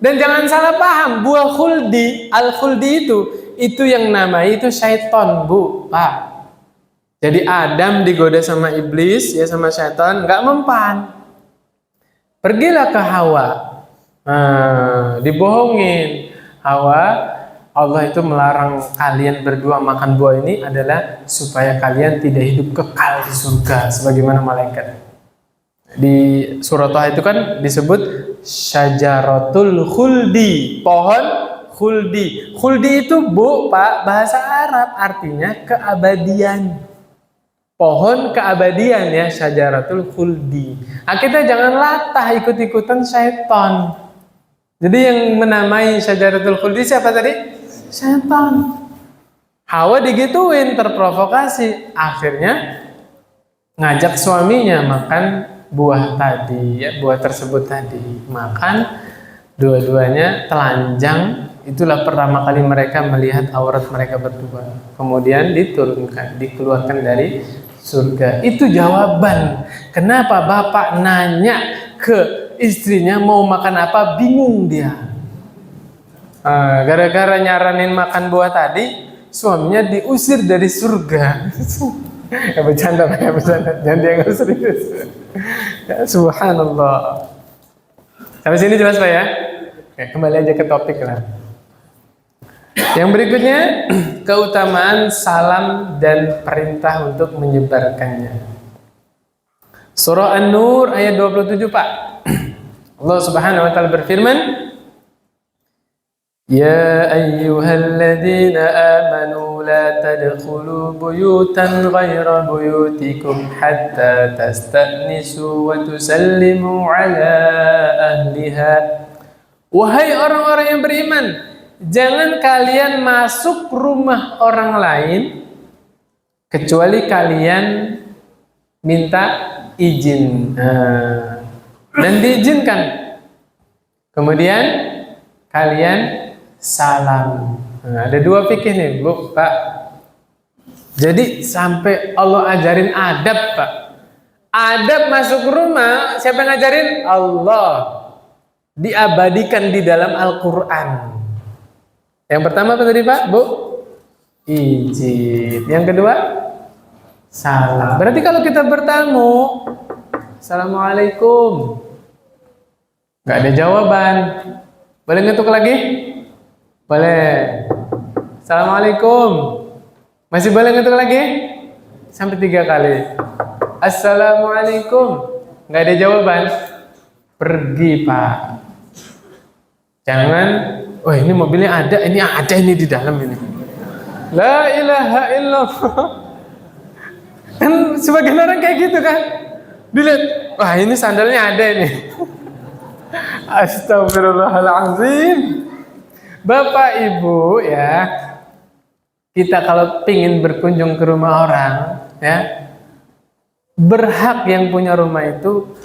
Dan jangan salah paham, buah khuldi, al-khuldi itu yang namanya itu syaiton, Bu, Pak. Jadi Adam digoda sama iblis, ya sama syaiton, nggak mempan. Pergilah ke Hawa, dibohongin. Hawa, Allah itu melarang kalian berdua makan buah ini adalah supaya kalian tidak hidup kekal di surga sebagaimana malaikat. Di surah Taha itu kan disebut syajaratul khuldi, pohon khuldi. Khuldi itu Bu, Pak, bahasa Arab artinya keabadian. Pohon keabadian ya, syajaratul khuldi. Nah, kita jangan latah ikut-ikutan syaitan. Jadi yang menamai syajaratul khuldi siapa tadi? Syaitan. Hawa digituin, terprovokasi. Akhirnya ngajak suaminya makan buah tadi, ya, buah tersebut tadi. Makan, dua-duanya telanjang. Itulah pertama kali mereka melihat aurat mereka berdua. Kemudian diturunkan, dikeluarkan dari surga. Itu jawaban kenapa bapak nanya ke istrinya mau makan apa, bingung dia. Gara-gara nyaranin makan buah tadi, suaminya diusir dari surga. Ya bercanda, jangan dianggap serius. Ya, subhanallah. Sampai sini jelas Pak ya? Oke, kembali aja ke topik lah. Yang berikutnya, keutamaan salam dan perintah untuk menyebarkannya. Surah An-Nur ayat 27 Pak. Allah Subhanahu wa taala berfirman, Ya ayyuhalladzina amanu la tadkhulu buyutan ghayra buyutikum hatta tasta'nisu wa tusallimu ala ahliha. Wahai orang-orang yang beriman, jangan kalian masuk rumah orang lain kecuali kalian minta izin. dan diizinkan. Kemudian kalian salam. Nah, ada dua fikih nih, Bu, Pak. Jadi sampai Allah ajarin adab, Pak. Adab masuk rumah, siapa yang ngajarin? Allah. Diabadikan di dalam Al-Quran. Yang pertama apa tadi, Pak, Bu? Izin. Yang kedua, salam. Berarti kalau kita bertamu, Assalamualaikum, nggak ada jawaban, boleh ngetuk lagi? Boleh. Assalamualaikum, masih boleh ngetuk lagi? Sampai 3 kali. Assalamualaikum, nggak ada jawaban, pergi, Pak. Jangan, oh ini mobilnya ada ini di dalam ini. La ilaha illallah. Kan sebagian orang kayak gitu kan. Dilihat, wah ini sandalnya ada ini. Astagfirullahaladzim. Bapak Ibu ya, kita kalau pingin berkunjung ke rumah orang ya, berhak yang punya rumah itu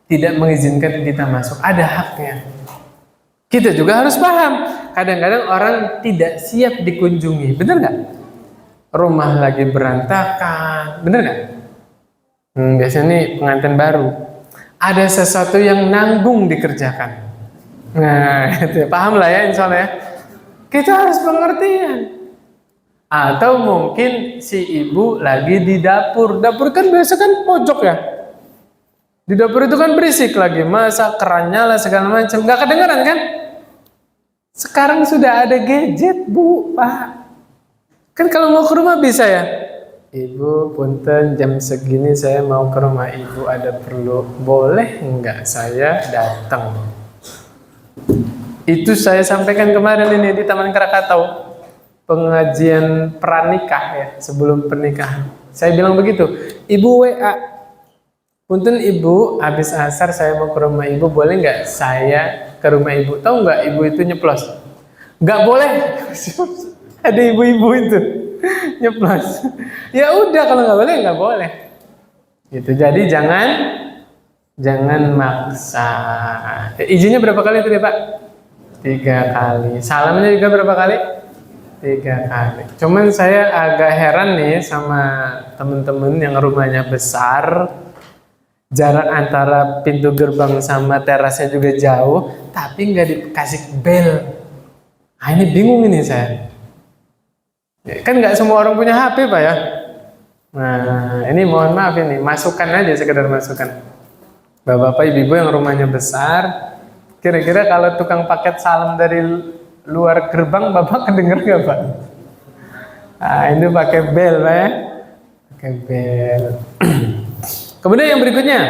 tidak mengizinkan kita masuk. Ada haknya. Kita juga harus paham. Kadang-kadang orang tidak siap dikunjungi, benar nggak? Rumah lagi berantakan, benar nggak? Biasanya nih pengantin baru, ada sesuatu yang nanggung dikerjakan. Nah, itu paham lah ya, insya Allah ya. Kita harus pengertian. Atau mungkin si ibu lagi di dapur. Dapur kan biasa kan pojok ya. Di dapur itu kan berisik lagi, masak, keran nyala segala macam. Nggak kedengeran kan? Sekarang sudah ada gadget, Bu, Pak. Kan kalau mau ke rumah bisa ya. Ibu, punten jam segini saya mau ke rumah ibu, ada perlu. Boleh enggak saya datang? Itu saya sampaikan kemarin ini di Taman Krakatau. Pengajian pranikah ya, sebelum pernikahan. Saya bilang begitu. Ibu WA. Punten ibu, habis asar saya mau ke rumah ibu, boleh enggak saya ke rumah ibu? Tahu enggak ibu itu nyeplos? Enggak boleh. Ada ibu-ibu itu nyeplos. Ya udah, kalau nggak boleh gitu. Jadi jangan maksa. Izinnya berapa kali tadi, Pak? 3 kali. Salamnya juga berapa kali? 3 kali. Cuman saya agak heran nih sama temen-temen yang rumahnya besar, jarak antara pintu gerbang sama terasnya juga jauh, tapi nggak dikasih bel. Nah, ini bingung ini saya. Kan nggak semua orang punya HP, Pak ya. Nah, ini mohon maaf ini, masukan aja, sekedar masukan. Bapak-bapak, ibu-ibu yang rumahnya besar, kira-kira kalau tukang paket salam dari luar gerbang, Bapak kedenger nggak, Pak? Nah, ini pakai bel, Pak ya. Pakai bel. Kemudian yang berikutnya,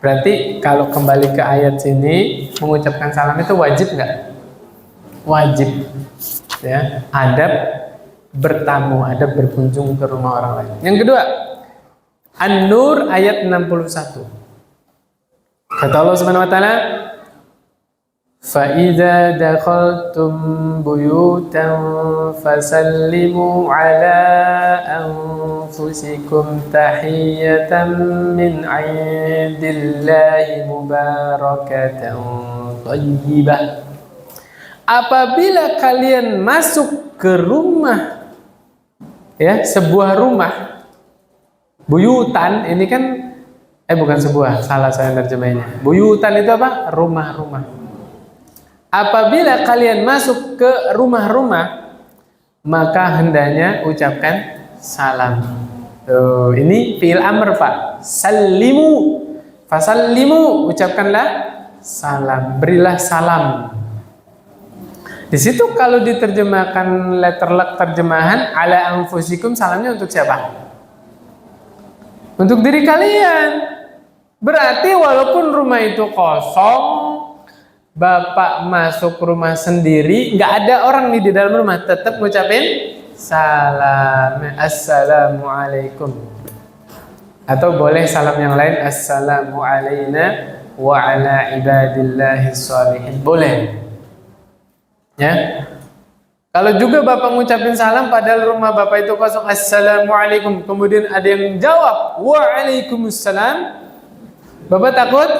berarti kalau kembali ke ayat sini, mengucapkan salam itu wajib nggak? Wajib. Ya, adab bertamu, adab berkunjung ke rumah orang lain. Yang kedua, An-Nur ayat 61. Kata Allah Subhanahu wa taala, "Fa idza dakhaltum buyutan fasallimu ala anfusikum tahiyatan min 'indillahi mubarakatan thayyibah." Apabila kalian masuk ke rumah, ya, sebuah rumah, buyutan ini kan, bukan sebuah, salah saya terjemahnya. Buyutan itu apa? Rumah-rumah. Apabila kalian masuk ke rumah-rumah, maka hendaknya ucapkan salam. Tuh, ini fi'il amr, Pak. Sallimu, fasallimu, ucapkanlah salam, berilah salam. Di situ kalau diterjemahkan letterlock terjemahan ala anfusikum, salamnya untuk siapa? Untuk diri kalian. Berarti walaupun rumah itu kosong, Bapak masuk rumah sendiri, nggak ada orang nih di dalam rumah, tetap ngucapin salam, assalamualaikum. Atau boleh salam yang lain, assalamu alayna wa ala ibadillahis shalihin. Boleh. Ya. Kalau juga Bapak ngucapin salam padahal rumah Bapak itu kosong, assalamualaikum, kemudian ada yang jawab waalaikumsalam, Bapak takut?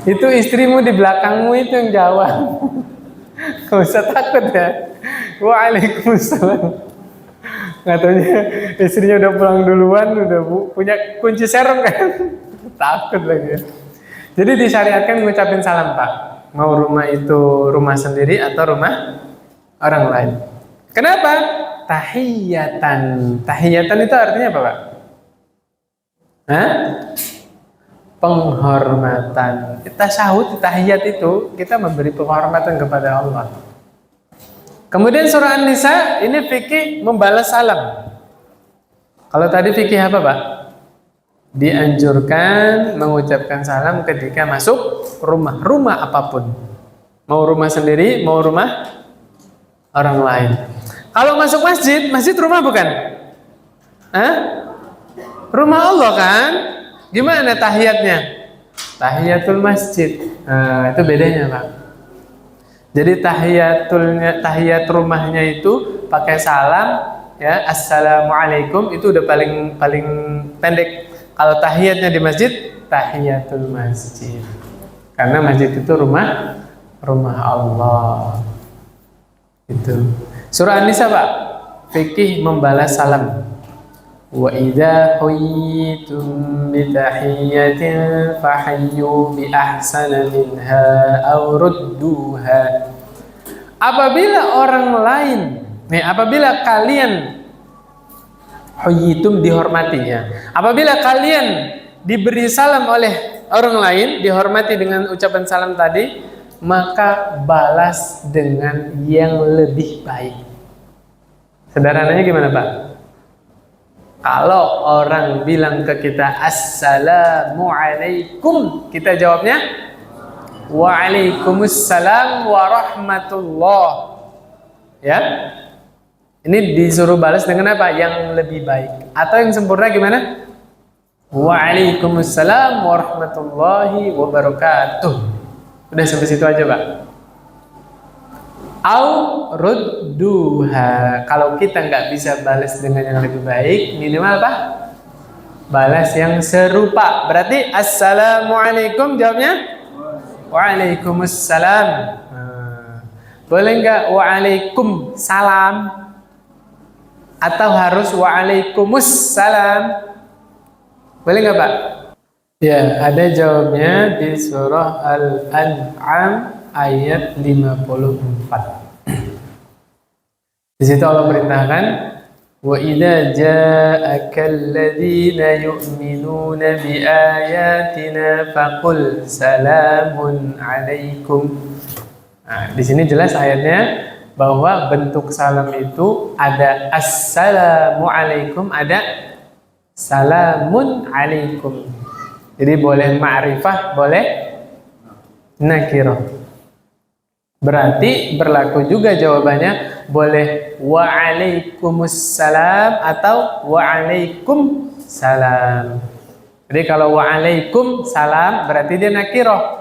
Itu istrimu di belakangmu itu yang jawab. Gak usah takut ya. Waalaikumsalam. Katanya istrinya udah pulang duluan, udah punya kunci serem kan. Takut lagi ya. Jadi disyariatkan ngucapin salam Pak. Mau rumah itu rumah sendiri atau rumah orang lain. Kenapa? Tahiyatan. Tahiyatan itu artinya apa Pak? Hah? Penghormatan. Tasyahud, tahiyat itu kita memberi penghormatan kepada Allah. Kemudian surah An-Nisa ini fikih membalas salam. Kalau tadi fikih apa Pak? Dianjurkan mengucapkan salam ketika masuk rumah apapun. Mau rumah sendiri, mau rumah orang lain. Kalau masuk masjid, masjid rumah bukan? Hah? Rumah Allah kan? Gimana tahiyatnya? Tahiyatul masjid. Nah, itu bedanya Pak. Jadi tahiyat rumahnya itu pakai salam ya, assalamualaikum, itu udah paling pendek. Kalau tahiyatnya di masjid, tahiyatul masjid. Karena masjid itu rumah Allah. Itu. Surah An-Nisa Pak, fikih membalas salam. Wa idza huyitum bi tahiyyatin fahayyu bi ahsana minha aw rudduha. Apabila kalian huyitum dihormatinya. Apabila kalian diberi salam oleh orang lain, dihormati dengan ucapan salam tadi, maka balas dengan yang lebih baik. Sederhananya gimana Pak? Kalau orang bilang ke kita assalamualaikum, kita jawabnya waalaikumsalam warahmatullah. Ya, ini disuruh balas dengan apa? Yang lebih baik. Atau yang sempurna gimana? Waalaikumsalam warahmatullahi wabarakatuh. Udah sampai situ aja Pak. Au rudduha. Kalau kita nggak bisa balas dengan yang lebih baik, minimal apa? Balas yang serupa. Berarti assalamualaikum jawabnya waalaikumsalam. Boleh nggak waalaikumsalam? Atau harus waalaikumsalam? Boleh nggak Pak? Ya, ada jawabnya di surah Al-An'am ayat 54. Di situ Allah perintahkan, wa idza ja'akal ladzina yu'minuna bi ayatina faqul salamun alaikum. Nah, di sini jelas ayatnya bahwa bentuk salam itu ada assalamu alaikum, ada salamun alaikum. Jadi boleh ma'rifah, boleh nakirah. Berarti berlaku juga jawabannya boleh waalaikumsalam atau waalaikumsalam. Jadi kalau waalaikumsalam berarti dia nakirah.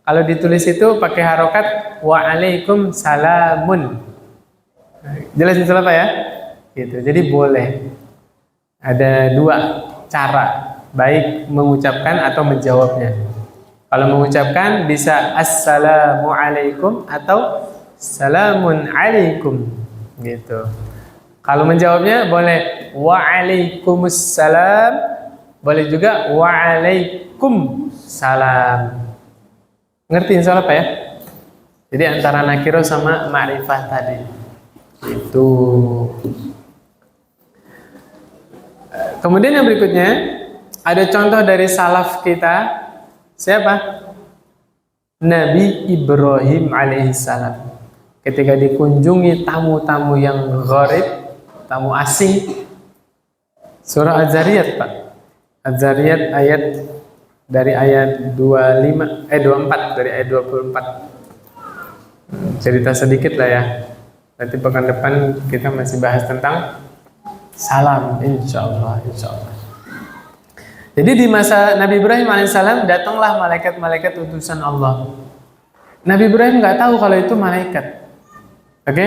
Kalau ditulis itu pakai harokat waalaikumsalamun. Jelas itu apa ya? Gitu. Jadi boleh. Ada dua cara baik mengucapkan atau menjawabnya. Kalau mengucapkan bisa assalamualaikum atau salamun alaikum gitu. Kalau menjawabnya boleh waalaikumsalam, boleh juga waalaikumsalam. Ngerti insya Allah Pak ya? Jadi antara nakiro sama ma'rifah tadi. Itu. Kemudian yang berikutnya ada contoh dari salaf kita. Siapa? Nabi Ibrahim alaihissalam. Ketika dikunjungi tamu-tamu yang gharib, tamu asing. Surah Az-Zariyat Pak. Az-Zariyat dari ayat 24 dari ayat 24. Cerita sedikit lah ya. Nanti pekan depan kita masih bahas tentang salam, insyaallah. Jadi di masa Nabi Ibrahim alaihissalam datanglah malaikat-malaikat utusan Allah. Nabi Ibrahim nggak tahu kalau itu malaikat. Oke?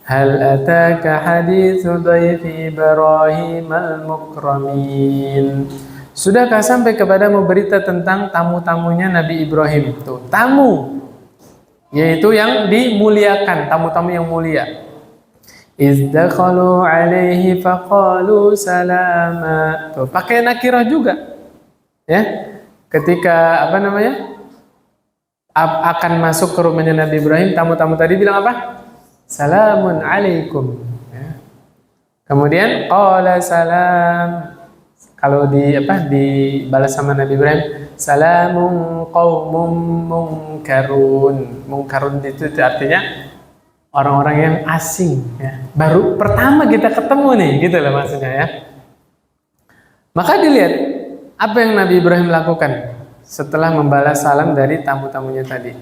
Hal ataka haditsu dhaifi Ibrahim al-mukramin. Sudahkah sampai kepadamu berita tentang tamu-tamunya Nabi Ibrahim? Tuh, tamu, yaitu yang dimuliakan, tamu-tamu yang mulia. Izdakhalu alaihi faqalu salama. Tuh, pakai nakirah juga. Ya. Ketika akan masuk ke rumahnya Nabi Ibrahim, tamu-tamu tadi bilang apa? Salamun alaikum. Ya. Kemudian qala salam. Kalau dibalas sama Nabi Ibrahim, salamun qaumun munkarun. Munkarun itu artinya orang-orang yang asing, ya. Baru pertama kita ketemu nih, gitu loh maksudnya, ya. Maka dilihat apa yang Nabi Ibrahim lakukan setelah membalas salam dari tamu-tamunya tadi.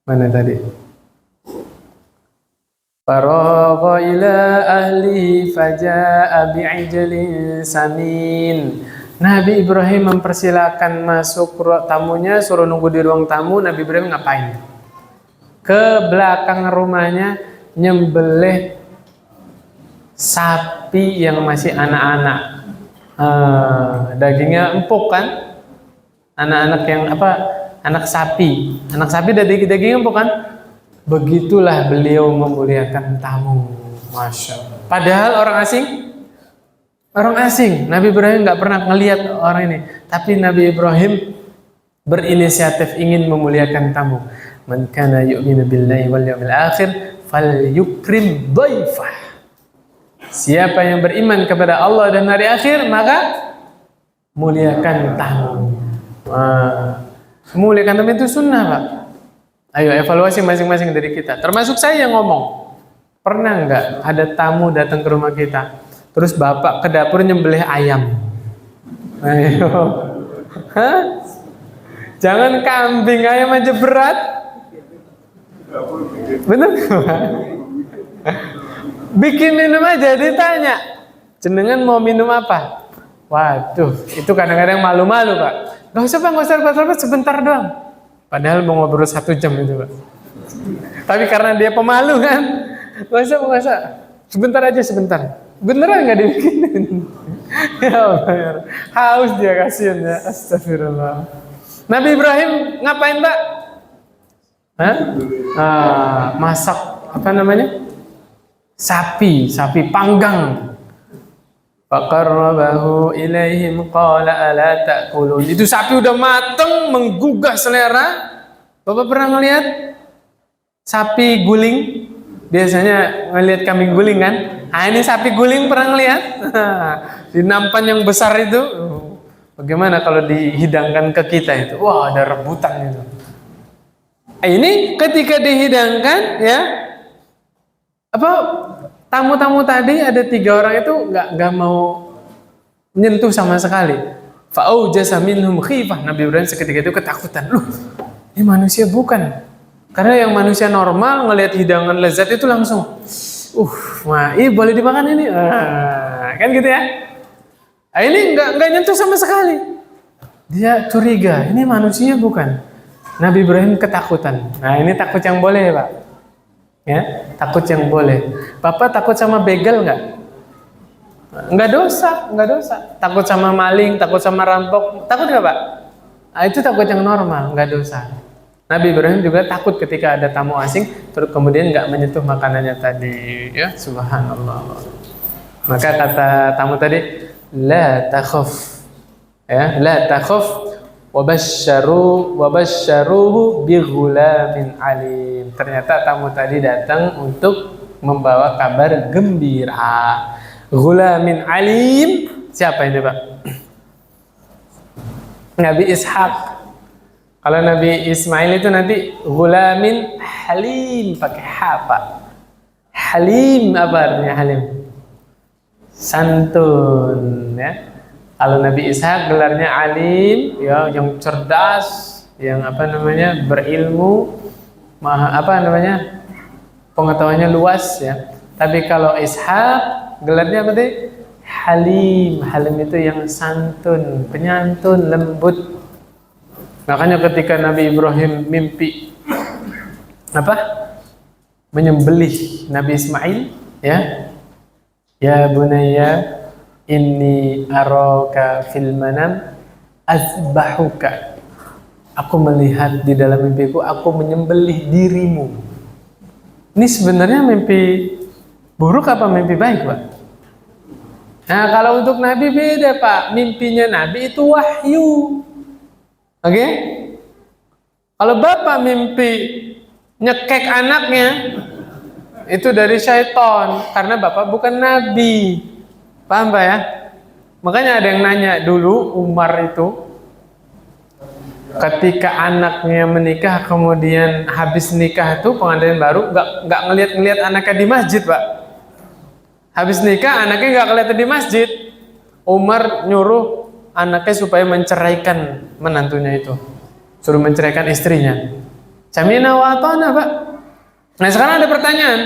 Mana tadi? Faragha ila ahli faja'a bi'ijlin samin. Nabi Ibrahim mempersilakan masuk tamunya, suruh nunggu di ruang tamu. Nabi Ibrahim ngapain? Ke belakang rumahnya nyembelih sapi yang masih anak-anak. Dagingnya empuk kan? Anak-anak yang anak sapi. Anak sapi dagingnya empuk kan? Begitulah beliau memuliakan tamu. Masya Allah. Padahal orang asing. Nabi Ibrahim nggak pernah ngelihat orang ini. Tapi Nabi Ibrahim berinisiatif ingin memuliakan tamu. Man kana yu'minu billahi wal yawmil akhir falyukrim dhaifah. Siapa yang beriman kepada Allah dan hari akhir, maka muliakan tamu. Memuliakan tamu itu sunnah, Pak. Ayo evaluasi masing-masing dari kita. Termasuk saya yang ngomong. Pernah nggak ada tamu datang ke rumah kita, terus bapak ke dapur nyembelih ayam? Ayo. Jangan kambing, ayam aja berat. Bener? Bikin minum aja, ditanya, jenengan mau minum apa? Waduh, itu kadang-kadang malu-malu, Pak. Gak usah, Pak, gak usah, sebentar doang. Padahal mau ngobrol 1 jam itu, Pak. Tapi karena dia pemalu kan, gak usah. Sebentar. Beneran gak dibikinin? Ya Allah, haus dia, kasihan ya. Astagfirullah. Nabi Ibrahim ngapain, Pak? Masak sapi panggang. Faqarrabahu ilaihim qala ala ta'kulun. Itu sapi udah mateng, menggugah selera. Bapak pernah ngelihat sapi guling? Biasanya ngelihat kambing guling kan? Ini sapi guling pernah ngelihat? Di nampan yang besar itu. Bagaimana kalau dihidangkan ke kita itu? Wah, ada rebutan itu. Ini ketika dihidangkan, ya, tamu-tamu tadi ada 3 orang itu nggak mau menyentuh sama sekali. Fa'aujasa minhum khifah. Nabi Ibrahim seketika itu ketakutan. Loh, ini manusia bukan? Karena yang manusia normal ngelihat hidangan lezat itu langsung, ini boleh dimakan ini, kan gitu ya. Ini nggak nyentuh sama sekali. Dia curiga, ini manusia bukan? Nabi Ibrahim ketakutan. Nah, ini takut yang boleh, Pak. Ya, takut yang boleh. Bapak takut sama begal nggak? Nggak dosa. Takut sama maling, takut sama rampok, takut nggak, Pak? Itu takut yang normal, nggak dosa. Nabi Ibrahim juga takut ketika ada tamu asing, terus kemudian nggak menyentuh makanannya tadi. Ya, subhanallah. Maka kata tamu tadi, la takhaf, ya, la takhaf, wabasyaruhu bighulamin alim. Ternyata tamu tadi datang untuk membawa kabar gembira. Ghulamin alim, siapa ini, Pak? Nabi Ishak. Kalau Nabi Ismail itu nanti ghulamin halim, pakai ha, Pak. Halim apa artinya halim? Santun, ya. Kalau Nabi Ishak gelarnya alim, ya, yang cerdas, yang berilmu, pengetahuannya luas, ya. Tapi kalau Ishak gelarnya apa tadi? Halim. Halim itu yang santun, penyantun, lembut. Makanya ketika Nabi Ibrahim mimpi menyembelih Nabi Ismail, ya. Ya bunayya Inni araka fil manam azbahuka. Aku melihat di dalam mimpiku aku menyembelih dirimu. Ini sebenarnya mimpi buruk apa mimpi baik, Pak? Nah, kalau untuk Nabi beda, Pak. Mimpinya Nabi itu wahyu. Oke? Kalau Bapak mimpi nyekek anaknya, itu dari syaitan, karena Bapak bukan Nabi. Paham, Pak ya? Makanya ada yang nanya dulu, Umar itu ketika anaknya menikah, kemudian habis nikah itu pengantin baru nggak ngeliat anaknya di masjid, Pak. Habis nikah anaknya nggak kelihatan di masjid. Umar nyuruh anaknya supaya menceraikan menantunya itu, suruh menceraikan istrinya. Jamina wa atana, Pak. Nah sekarang ada pertanyaan,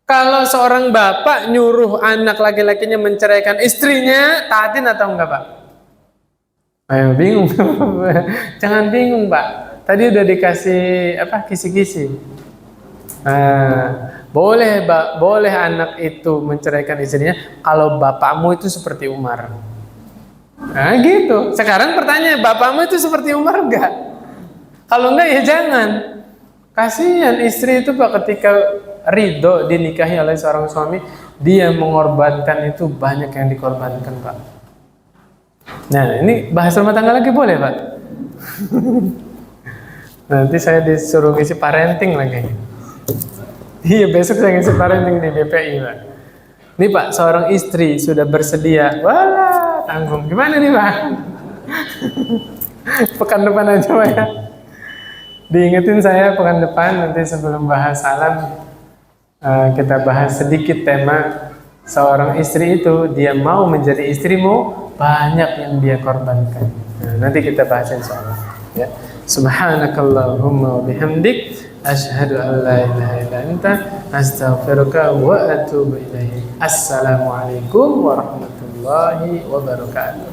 kalau seorang bapak nyuruh anak laki-lakinya menceraikan istrinya, taatin atau enggak, Pak? Ayo bingung. Jangan bingung, Pak. Tadi udah dikasih kisi-kisi. Boleh, Pak. Boleh anak itu menceraikan istrinya kalau bapakmu itu seperti Umar. Nah, gitu. Sekarang pertanyaan, bapakmu itu seperti Umar enggak? Kalau enggak ya jangan. Kasihan istri itu, Pak, ketika ridho dinikahi oleh seorang suami, dia mengorbankan itu banyak yang dikorbankan, Pak. Nah, ini bahas rumah tangga lagi boleh, Pak? Nanti saya disuruh ngisi parenting lagi. Iya, besok saya ngisi parenting di BPI, Pak. Ini, Pak, seorang istri sudah bersedia. Wah, tanggung. Gimana nih, Pak? Pekan depan aja, Pak ya. Diingetin saya pekan depan, nanti sebelum bahas salam, kita bahas sedikit tema seorang istri itu, dia mau menjadi istrimu, banyak yang dia korbankan. Nah, nanti kita bahas insyaallah. Ya. Subhanakallahumma wa bihamdik, asyhadu an la ilaha illa anta, astaghfiruka wa atubu ilaik. Assalamualaikum warahmatullahi wabarakatuh.